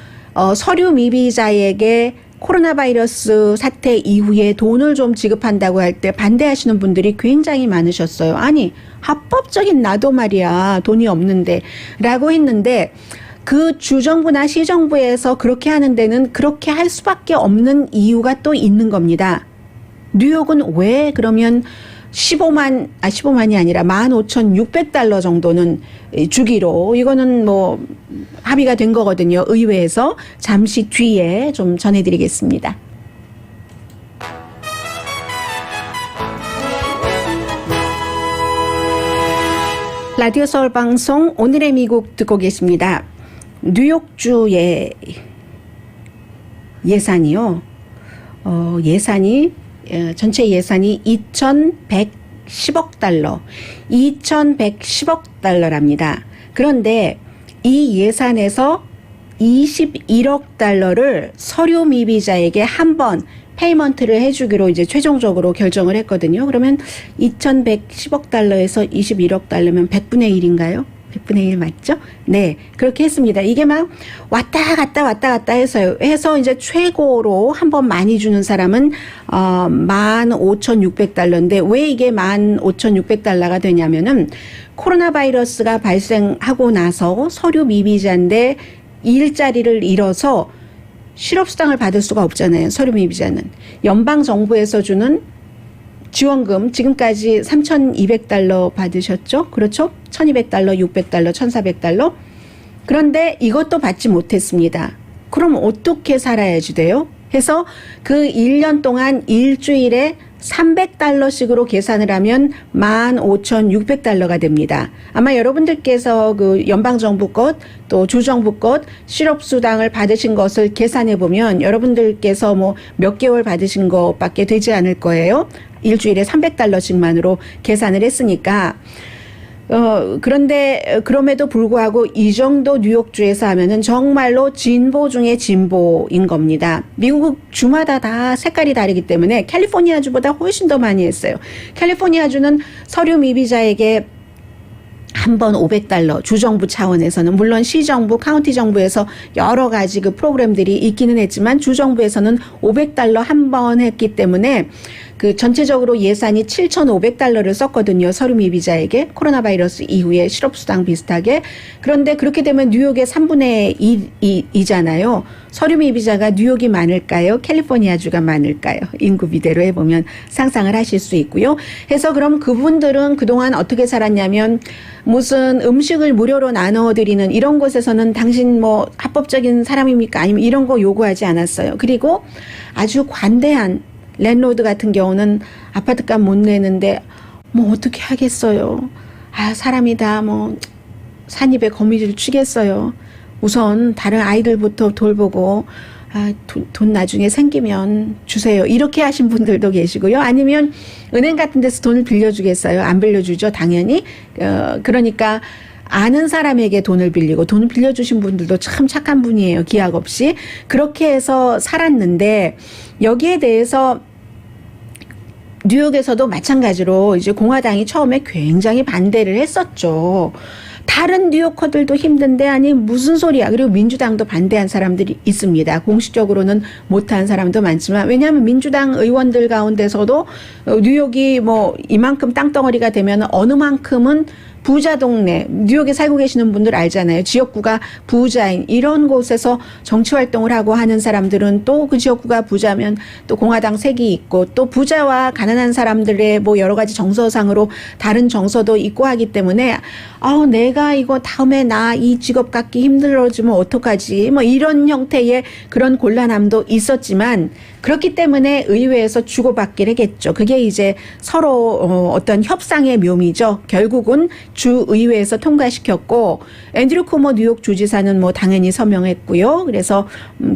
서류 미비자에게 코로나 바이러스 사태 이후에 돈을 좀 지급한다고 할 때 반대하시는 분들이 굉장히 많으셨어요. 아니 합법적인 나도 말이야 돈이 없는데 라고 했는데 그 주정부나 시정부에서 그렇게 하는 데는 그렇게 할 수밖에 없는 이유가 또 있는 겁니다. 뉴욕은 왜 그러면 15만이 아니라 15,600달러 정도는 주기로 이거는 합의가 된 거거든요. 의회에서. 잠시 뒤에 좀 전해드리겠습니다. 라디오 서울 방송 오늘의 미국 듣고 계십니다. 뉴욕주의 예산이요. 전체 예산이 2,110억 달러. 2,110억 달러랍니다. 그런데 이 예산에서 21억 달러를 서류 미비자에게 한 번 페이먼트를 해주기로 이제 최종적으로 결정을 했거든요. 그러면 2,110억 달러에서 21억 달러면 100분의 1인가요? 100분의 1 맞죠? 네, 그렇게 했습니다. 이게 막 왔다 갔다 해서 이제 최고로 한 번 많이 주는 사람은 15,600달러인데 왜 이게 15,600달러가 되냐면은 코로나 바이러스가 발생하고 나서 서류 미비자인데 일자리를 잃어서 실업수당을 받을 수가 없잖아요. 서류 미비자는. 연방정부에서 주는 지원금 지금까지 3,200달러 받으셨죠? 그렇죠? 1,200달러, 600달러, 1,400달러. 그런데 이것도 받지 못했습니다. 그럼 어떻게 살아야지 돼요? 해서 그 1년 동안 일주일에 300달러씩으로 계산을 하면 15,600달러가 됩니다. 아마 여러분들께서 그 연방정부 것, 또 주정부 것, 실업수당을 받으신 것을 계산해 보면 여러분들께서 뭐 몇 개월 받으신 것밖에 되지 않을 거예요. 일주일에 300달러씩만으로 계산을 했으니까. 그런데 그럼에도 불구하고 이 정도 뉴욕주에서 하면은 정말로 진보 중에 진보인 겁니다. 미국 주마다 다 색깔이 다르기 때문에 캘리포니아주보다 훨씬 더 많이 했어요. 캘리포니아주는 서류 미비자에게 한 번 500달러, 주정부 차원에서는 물론 시정부, 카운티 정부에서 여러 가지 그 프로그램들이 있기는 했지만 주정부에서는 500달러 한 번 했기 때문에 그 전체적으로 예산이 7,500달러를 썼거든요. 서류 미비자에게 코로나 바이러스 이후에 실업수당 비슷하게. 그런데 그렇게 되면 뉴욕의 3분의 2잖아요. 서류 미비자가 뉴욕이 많을까요? 캘리포니아주가 많을까요? 인구 비대로 해보면 상상을 하실 수 있고요. 해서 그럼 그분들은 그동안 어떻게 살았냐면 무슨 음식을 무료로 나눠드리는 이런 곳에서는 당신 뭐 합법적인 사람입니까? 아니면 이런 거 요구하지 않았어요. 그리고 아주 관대한 랜로드 같은 경우는 아파트값 못 내는데 뭐 어떻게 하겠어요. 사람이 다 뭐 산입에 거미줄 치겠어요. 우선 다른 아이들부터 돌보고 돈 나중에 생기면 주세요. 이렇게 하신 분들도 계시고요. 아니면 은행 같은 데서 돈을 빌려주겠어요. 안 빌려주죠. 당연히. 그러니까 아는 사람에게 돈을 빌리고 돈을 빌려주신 분들도 참 착한 분이에요. 기약 없이. 그렇게 해서 살았는데 여기에 대해서 뉴욕에서도 마찬가지로 이제 공화당이 처음에 굉장히 반대를 했었죠. 다른 뉴요커들도 힘든데 아니 무슨 소리야. 그리고 민주당도 반대한 사람들이 있습니다. 공식적으로는 못한 사람도 많지만 왜냐하면 민주당 의원들 가운데서도 뉴욕이 뭐 이만큼 땅덩어리가 되면 어느 만큼은 부자 동네, 뉴욕에 살고 계시는 분들 알잖아요. 지역구가 부자인 이런 곳에서 정치 활동을 하고 하는 사람들은 또 그 지역구가 부자면 또 공화당 색이 있고 또 부자와 가난한 사람들의 뭐 여러 가지 정서상으로 다른 정서도 있고 하기 때문에 내가 이거 다음에 나 이 직업 갖기 힘들어지면 어떡하지? 뭐 이런 형태의 그런 곤란함도 있었지만 그렇기 때문에 의회에서 주고받기를 했겠죠. 그게 이제 서로 어떤 협상의 묘미죠. 결국은 주의회에서 통과시켰고 앤드류 쿠머 뉴욕 주지사는 뭐 당연히 서명했고요. 그래서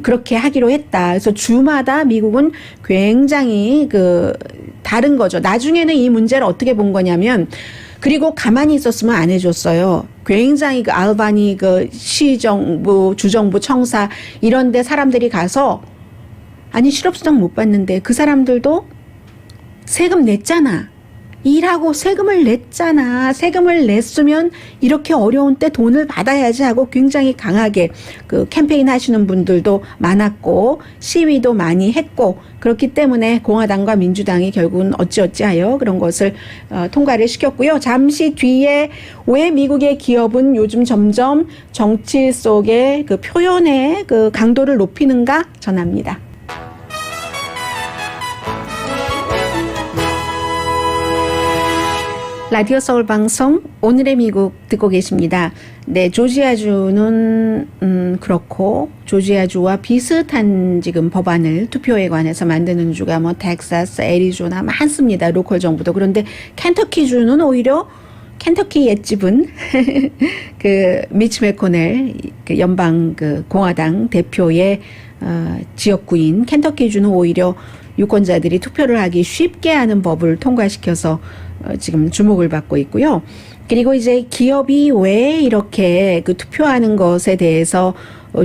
그렇게 하기로 했다. 그래서 주마다 미국은 굉장히 다른 거죠. 나중에는 이 문제를 어떻게 본 거냐면 그리고 가만히 있었으면 안 해줬어요. 굉장히 알바니 시정부, 주정부, 청사 이런 데 사람들이 가서 아니 실업수당 못 받는데 그 사람들도 세금 냈잖아. 일하고 세금을 냈잖아. 세금을 냈으면 이렇게 어려운 때 돈을 받아야지 하고 굉장히 강하게 캠페인 하시는 분들도 많았고 시위도 많이 했고 그렇기 때문에 공화당과 민주당이 결국은 어찌어찌하여 그런 것을 통과를 시켰고요. 잠시 뒤에 왜 미국의 기업은 요즘 점점 정치 속의 표현의 강도를 높이는가 전합니다. 라디오 서울 방송 오늘의 미국 듣고 계십니다. 네, 조지아주는 그렇고 조지아주와 비슷한 지금 법안을 투표에 관해서 만드는 주가 뭐 텍사스, 애리조나 많습니다. 로컬 정부도. 그런데 켄터키주는 오히려 켄터키 옛집은 그 미치 매코넬 그 연방 그 공화당 대표의 지역구인 켄터키주는 오히려 유권자들이 투표를 하기 쉽게 하는 법을 통과시켜서 지금 주목을 받고 있고요. 그리고 이제 기업이 왜 이렇게 그 투표하는 것에 대해서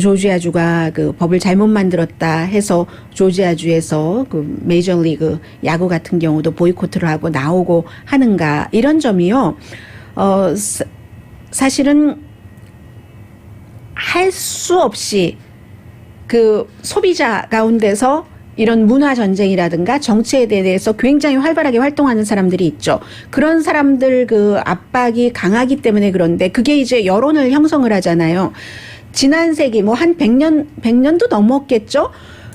조지아주가 그 법을 잘못 만들었다 해서 조지아주에서 그 메이저리그 야구 같은 경우도 보이콧을 하고 나오고 하는가 이런 점이요. 사실은 할 수 없이 그 소비자 가운데서 이런 문화 전쟁이라든가 정치에 대해서 굉장히 활발하게 활동하는 사람들이 있죠. 그런 사람들 그 압박이 강하기 때문에 그런데 그게 이제 여론을 형성을 하잖아요. 지난 세기 뭐 한 100년도 넘었겠죠.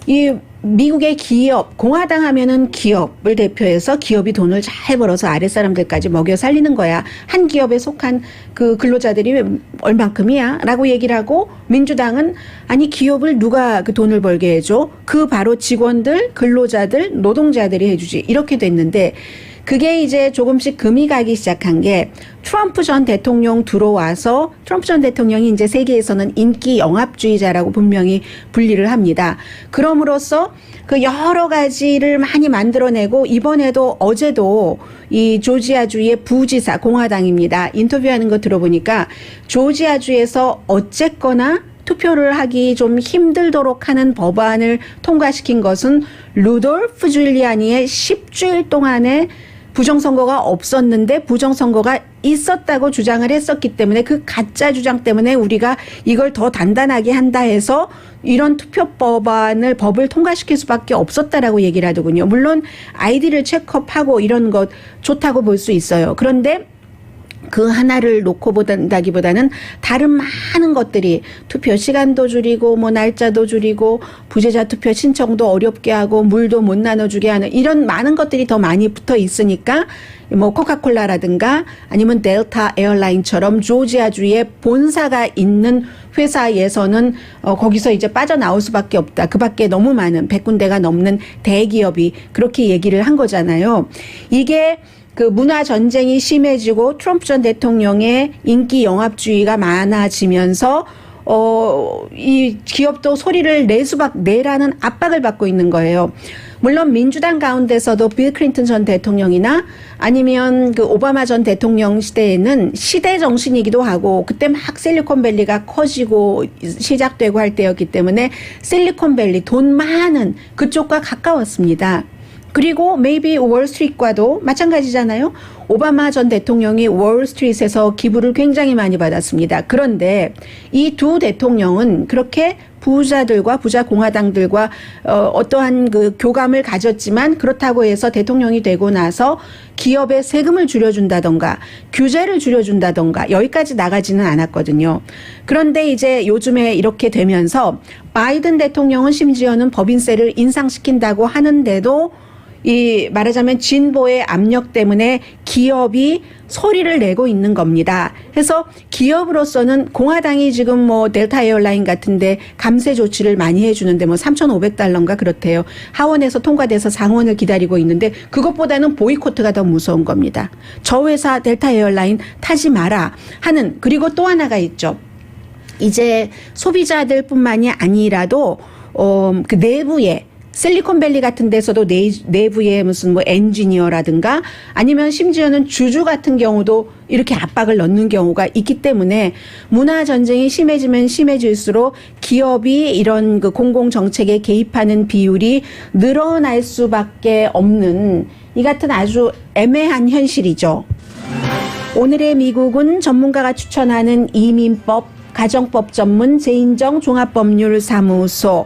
이 미국의 기업, 공화당 하면은 기업을 대표해서 기업이 돈을 잘 벌어서 아랫 사람들까지 먹여 살리는 거야. 한 기업에 속한 그 근로자들이 얼만큼이야? 라고 얘기를 하고 민주당은 아니 기업을 누가 그 돈을 벌게 해줘? 그 바로 직원들, 근로자들, 노동자들이 해주지. 이렇게 됐는데 그게 이제 조금씩 금이 가기 시작한 게 트럼프 전 대통령 들어와서 트럼프 전 대통령이 이제 세계에서는 인기 영합주의자라고 분명히 분리를 합니다. 그럼으로써 그 여러 가지를 많이 만들어내고 이번에도 어제도 이 조지아주의 부지사 공화당입니다. 인터뷰하는 거 들어보니까 조지아주에서 어쨌거나 투표를 하기 좀 힘들도록 하는 법안을 통과시킨 것은 루돌프 줄리아니의 10주일 동안의 부정선거가 없었는데 부정선거가 있었다고 주장을 했었기 때문에 그 가짜 주장 때문에 우리가 이걸 더 단단하게 한다 해서 이런 법을 통과시킬 수밖에 없었다라고 얘기를 하더군요. 물론 아이디를 체크업하고 이런 것 좋다고 볼 수 있어요. 그런데 그 하나를 놓고 본다기보다는 다른 많은 것들이 투표 시간도 줄이고 뭐 날짜도 줄이고 부재자 투표 신청도 어렵게 하고 물도 못 나눠주게 하는 이런 많은 것들이 더 많이 붙어 있으니까 뭐 코카콜라라든가 아니면 델타 에어라인처럼 조지아주에 본사가 있는 회사에서는 거기서 이제 빠져나올 수밖에 없다. 그 밖에 너무 많은 100군데가 넘는 대기업이 그렇게 얘기를 한 거잖아요. 이게 그 문화 전쟁이 심해지고 트럼프 전 대통령의 인기 영합주의가 많아지면서 이 기업도 소리를 내라는 압박을 받고 있는 거예요. 물론 민주당 가운데서도 빌 클린턴 전 대통령이나 아니면 그 오바마 전 대통령 시대에는 시대 정신이기도 하고 그때 막 실리콘밸리가 커지고 시작되고 할 때였기 때문에 실리콘밸리 돈 많은 그쪽과 가까웠습니다. 그리고 maybe 월스트리트과도 마찬가지잖아요. 오바마 전 대통령이 월스트리트에서 기부를 굉장히 많이 받았습니다. 그런데 이 두 대통령은 그렇게 부자들과 부자 공화당들과 어떠한 그 교감을 가졌지만 그렇다고 해서 대통령이 되고 나서 기업의 세금을 줄여준다던가 규제를 줄여준다던가 여기까지 나가지는 않았거든요. 그런데 이제 요즘에 이렇게 되면서 바이든 대통령은 심지어는 법인세를 인상시킨다고 하는데도 이 말하자면 진보의 압력 때문에 기업이 소리를 내고 있는 겁니다. 그래서 기업으로서는 공화당이 지금 뭐 델타 에어라인 같은데 감세 조치를 많이 해주는데 뭐 3,500달러인가 그렇대요. 하원에서 통과돼서 상원을 기다리고 있는데 그것보다는 보이콧가 더 무서운 겁니다. 저 회사 델타 에어라인 타지 마라 하는. 그리고 또 하나가 있죠. 이제 소비자들뿐만이 아니라도 그 내부에 실리콘밸리 같은 데서도 내부에 무슨 뭐 엔지니어라든가 아니면 심지어는 주주 같은 경우도 이렇게 압박을 넣는 경우가 있기 때문에 문화 전쟁이 심해지면 심해질수록 기업이 이런 그 공공 정책에 개입하는 비율이 늘어날 수밖에 없는 이 같은 아주 애매한 현실이죠. 오늘의 미국은 전문가가 추천하는 이민법, 가정법 전문 제인정 종합법률사무소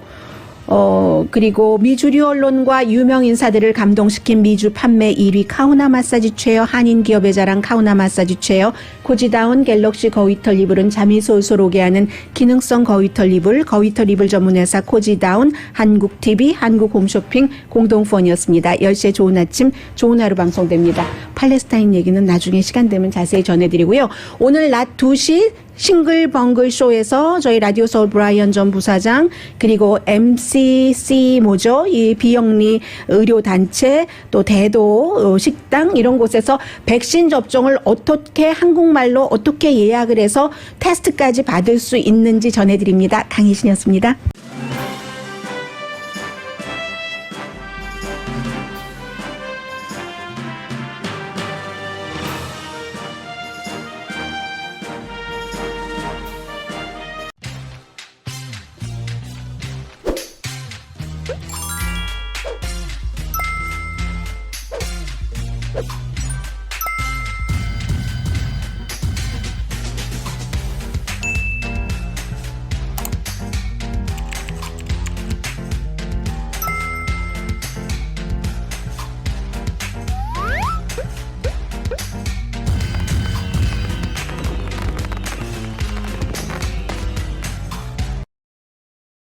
그리고 미주류 언론과 유명 인사들을 감동시킨 미주 판매 1위 카우나 마사지 체어, 한인 기업의 자랑 카우나 마사지 체어, 고지다운 갤럭시 거위털 이불은 잠이 솔솔 오게 하는 기능성 거위털 이불, 거위털 이불 전문회사 고지다운, 한국TV, 한국홈쇼핑 공동후원이었습니다. 10시에 좋은 아침, 좋은 하루 방송됩니다. 팔레스타인 얘기는 나중에 시간 되면 자세히 전해드리고요. 오늘 낮 2시 싱글벙글 쇼에서 저희 라디오 서울 브라이언 전 부사장, 그리고 MCC 뭐죠? 이 비영리 의료단체, 또 대도 식당 이런 곳에서 백신 접종을 어떻게 한국말로 어떻게 예약을 해서 테스트까지 받을 수 있는지 전해드립니다. 강희신이었습니다. you